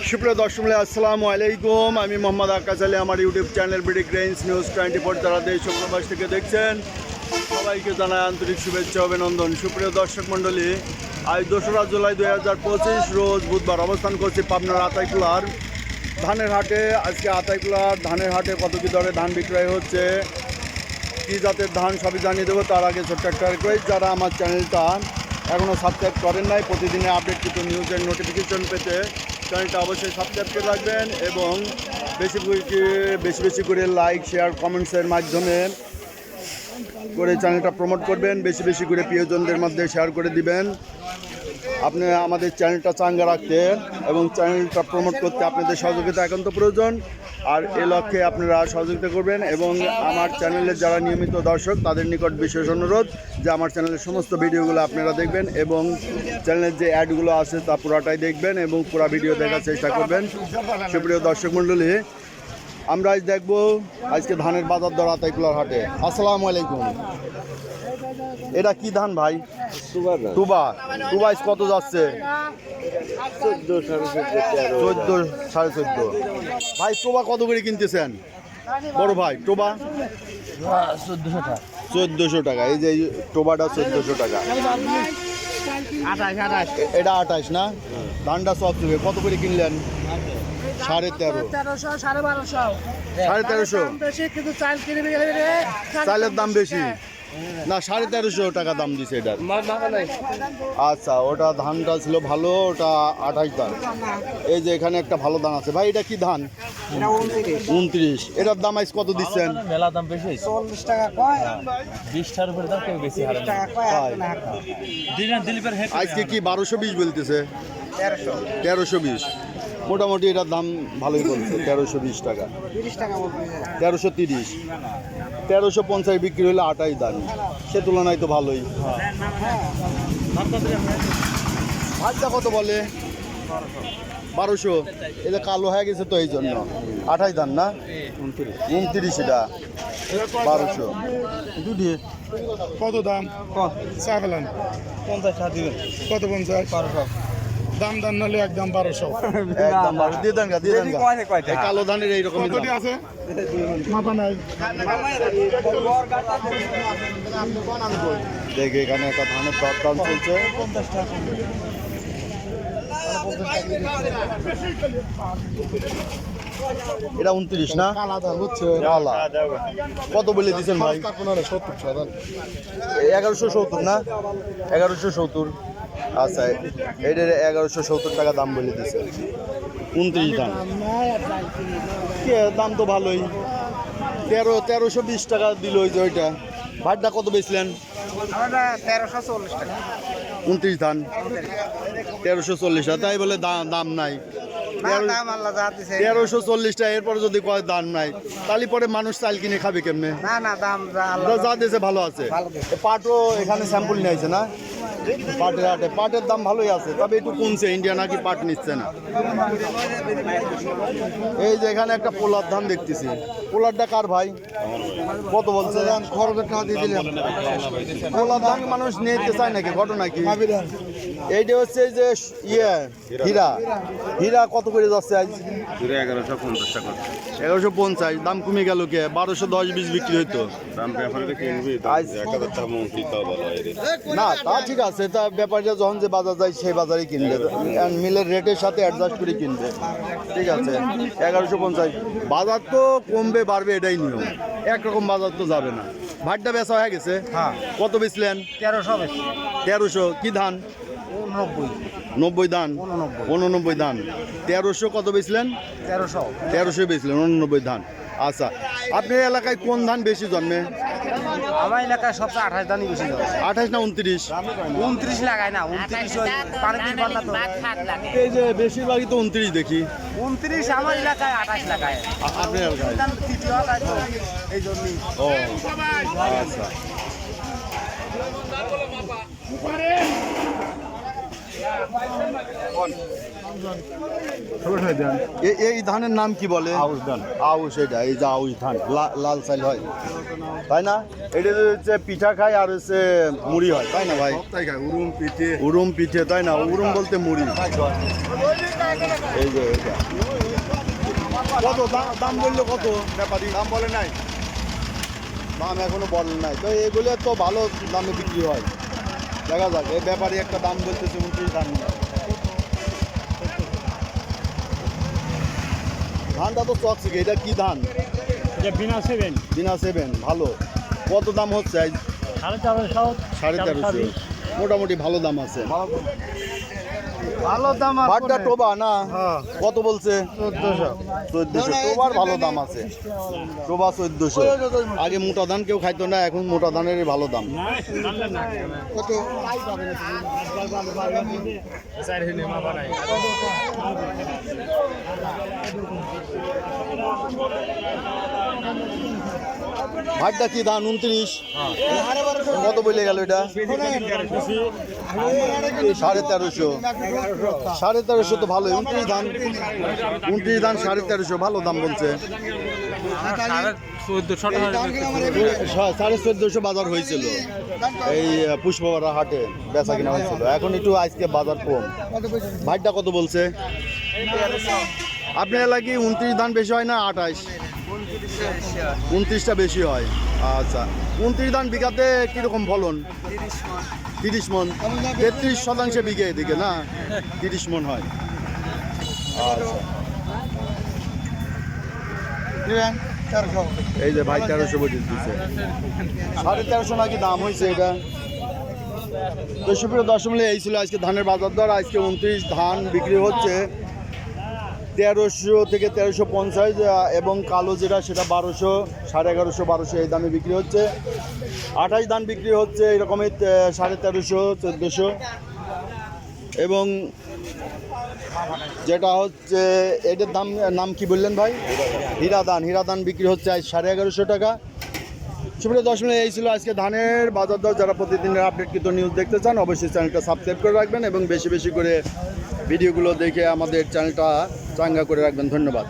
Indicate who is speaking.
Speaker 1: সুপ্রিয় দর্শক আসসালামু আলাইকুম। আমি মোহাম্মদ আকাশ আলী। আমার YouTube channel BD grains news 24 যারা দেশ ও প্রবাস থেকে দেখছেন সবাইকে জানাই আন্তরিক শুভেচ্ছা অভিনন্দন। সুপ্রিয় দর্শক মণ্ডলী, আজ 2রা জুলাই 2025 রোজ বুধবার অবস্থান করছি পাবনার আতাইকুলার ধানের হাটে। আজকে আতাইকুলার ধানের হাটে কত কী দরে ধান বিক্রয় হচ্ছে, কী জাতের ধান সবই জানিয়ে দেবো। তার আগে ছোট্ট একটা রিকোয়েস্ট, যারা আমার চ্যানেলটা এখনও সাবস্ক্রাইব করেন নাই, প্রতিদিনে আপডেটকৃত নিউজের নোটিফিকেশন পেতে চ্যানেলটা অবশ্যই সাবস্ক্রাইব করে রাখবেন এবং বেশি বেশি করে লাইক শেয়ার কমেন্টসের মাধ্যমে করে চ্যানেলটা প্রমোট করবেন। বেশি করে প্রিয়জনদের মধ্যে শেয়ার করে দিবেন। আপনি আমাদের চ্যানেলটা চাঙ্গা রাখতে এবং চ্যানেলটা প্রমোট করতে আপনাদের সহযোগিতা একান্ত প্রয়োজন। আর এ লক্ষ্যে আপনারা সহযোগিতা করবেন এবং আমার চ্যানেলের যারা নিয়মিত দর্শক তাদের নিকট বিশেষ অনুরোধ যে আমার চ্যানেলের সমস্ত ভিডিওগুলো আপনারা দেখবেন এবং চ্যানেলের যে অ্যাডগুলো আছে তা পুরাটাই দেখবেন এবং পুরা ভিডিও দেখার চেষ্টা করবেন। সুপ্রিয় দর্শক মণ্ডলী, আমরা আজ দেখবো আজকে ধানের বাজার দর আতাইকুলার হাটে। আসসালামু আলাইকুম। এটা কি ধান ভাই? টুবা কত যাচ্ছে? 14 সাড়ে 14। ভাই টোবা কত করে কিনতেছেন বড় ভাই? টোবা 1400 টাকা। এই যে টোবাটা 1400 টাকা। এটা 28 না? ধানটা সব থেকে কত করে কিনলেন? 1350 চালের দাম বেশি না? 1350 টাকা দাম দিছে এটার। আচ্ছা, ওটা ধানটা ছিল ভালো, ওটা 28 ধান। এই যে এখানে একটা ভালো ধান আছে ভাই, এটা কি ধান? 29। এটার দাম আজ কত দিচ্ছেন?
Speaker 2: মেলা দাম বেশি, 40 টাকা কয়, 20 টাকার উপরে দাম কেউ বেশি হারে
Speaker 1: আজকে কি 1220 বলতেছে? 1320 মোটামুটি এটার দাম ভালোই বলছে। 1320 টাকা, 1330, 1350 বিক্রি হলে 28 দাম। সে তুলনায় তো ভালোই। ভাতটা কত বলে? 1200। এটা কালো হয়ে গেছে তো এই জন্য। 28 দাম না? 29। এটা 1200।
Speaker 3: কত দাম? চা ফেলেন
Speaker 2: 50 দিবেন।
Speaker 3: কত 50? 1200 দাম দান নালে একদম 1200।
Speaker 1: একদম 1200 দিয়ে দেন গা, দিয়ে দেন গা। এই কালো ধানের এইরকম
Speaker 3: কতটি আছে? মাথা নাই।
Speaker 1: দেখে এখানে একটা ধানের দরদাম চলছে। এটা 29 না?
Speaker 3: কালা ধান হচ্ছে
Speaker 1: কালা। কত বলে দিচ্ছেন ভাই? 1170 না? 1170। আচ্ছা, এটার 1170 টাকা দাম বলে দিচ্ছে। 29 দাম। দাম তো ভালোই। 1320 টাকা দিল ওই যে ওইটা। ভাতটা কত বেচলেন?
Speaker 3: 1340 টাকা।
Speaker 1: 29 ধান 1340 টাকা। তাই বলে দাম নাই? 1340 টাকা। এরপরে যদি কয় দাম নাই, তাহলে পরে মানুষ চাল কিনে খাবে কেমনে? যা দিয়েছে ভালো আছে। পাটও এখানে স্যাম্পল নিয়েছে না? পাটের হাটে পাটের দাম ভালোই আছে, তবে একটু কমছে। ইন্ডিয়া নাকি পাট নিচ্ছে না। এই যে এখানে একটা পোলার ধান দেখতেছি। পোলারটা কার ভাই? কত বলছে? খরচের টাকা দিয়ে দিলাম। পোলার ধান মানুষ নিতে চায় নাকি? ঘটনা কি? এইটা হচ্ছে এই যে হীরা কত করে যাচ্ছে আজ?
Speaker 2: 1150 টাকা।
Speaker 1: 1150 দাম কমে গেল কে? 1210-20 বিক্রি হইতো। না তা ঠিক আছে, তা ব্যাপারীরা যখন যে বাজার যায় সেই বাজারে কিনবে, মিলের রেটের সাথে অ্যাডজাস্ট করে কিনবে। ঠিক আছে, 1150। বাজার তো কমবে বাড়বে এটাই নিয়ম, একরকম বাজার তো যাবে না। ভাতটা বেচা হয়ে গেছে? কত বেচলেন? 1300। কি ধান? 90 ধান, 89 ধান। 1300 কত বেচলেন? 1300 বেচলেন, 89 ধান। আচ্ছা, আপনার এলাকায় কোন ধান বেশি জন্মে?
Speaker 2: আমার এলাকায় সবচেয়ে 28 দানই বেশি যাবে।
Speaker 1: 28 না 29?
Speaker 2: 29 লাগায় না, 29 ওই পানি দিন পাল্লা তো।
Speaker 1: এই যে বেশিরভাগই তো 29 দেখি।
Speaker 2: 29 আমার এলাকায়, 28 লাগায়।
Speaker 1: আপনার এলাকায়?
Speaker 2: তৃতীয় হয় তো এই জন্যই।
Speaker 1: ও আচ্ছা। এই ধানের নাম কি বলে?
Speaker 3: আউশ ধান।
Speaker 1: আউশ, এটা এই যে আউশ ধান লাল চাল হয়, তাই না? এটা হচ্ছে পিঠা খায় আর হচ্ছে মুড়ি হয়, তাই না ভাই?
Speaker 3: উরুম পিঠে।
Speaker 1: উরুম পিঠে, তাই না? উরুম বলতে মুড়ি। এই যে এটা কত দাম বললো? কত ব্যাপারী দাম বলে নাই? দাম এখনো বলে নাই। তো এগুলো তো ভালো দামে বিক্রি হয়, দেখা যাক। এই ব্যাপারী একটা দাম বলতেছে 29 ধান। ধানটা তো চকচিকে, এটা কি ধান?
Speaker 2: বিনা 7
Speaker 1: বিনা 7, ভালো। কত দাম হচ্ছে? 1350, মোটামুটি ভালো দাম আছে।
Speaker 3: ভালো দাম।
Speaker 1: বাটটা টোবা না?
Speaker 3: হ্যাঁ।
Speaker 1: কত বলছে? 1400। টোবার ভালো দাম আছে, টোবা 1400। আগে মোটা ধান কেউ খাইতো না, এখন মোটা ধানের ভালো দাম। কত? ভাটটা কি ধান? 29। কত বলে গেল এটা? 1350। 1350 তো ভালো। 29 ধান, 1350 ভালো দাম বলছে। 1450 বাজার হয়েছিল এই পুষ্পবাড়া হাটে, বেচা কিনা হয়েছিল। এখন একটু আজকে বাজার কম। ভাইটা কত বলছে? আপনার এলাকায় 29 ধান বেশি হয় না 28? 29টা বেশি হয়। আচ্ছা, 29 ধান বিঘাতে কিরকম ফলন? 30 মন। 33% বিঘে এদিকে না, 30 মন হয়। আচ্ছা, এই যে ভাই 1300 বলে দিচ্ছে। 1350 নাকি দাম হয়েছে এটা। তো সুপ্রিয় দর্শক, এই ছিল আজকে ধানের বাজার দর। আজকে 29 ধান বিক্রি হচ্ছে 1300 থেকে 1350, এবং কালো যেটা সেটা 1200, 1150, 1200 এই দামে বিক্রি হচ্ছে। 28 ধান বিক্রি হচ্ছে এরকমই 1350, 1400, এবং যেটা হচ্ছে এটার নাম কি বললেন ভাই? হীরা ধান বিক্রি হচ্ছে আজ 1150 টাকা। সুপ্রিয় দর্শক, এই ছিল আজকে ধানের বাজার দর। যারা প্রতিদিনের আপডেটকৃত নিউজ দেখতে চান অবশ্যই চ্যানেলটা সাবস্ক্রাইব করে রাখবেন এবং বেশি বেশি করে ভিডিওগুলো দেখে আমাদের চ্যানেলটা চাঙ্গা করে রাখবেন। ধন্যবাদ।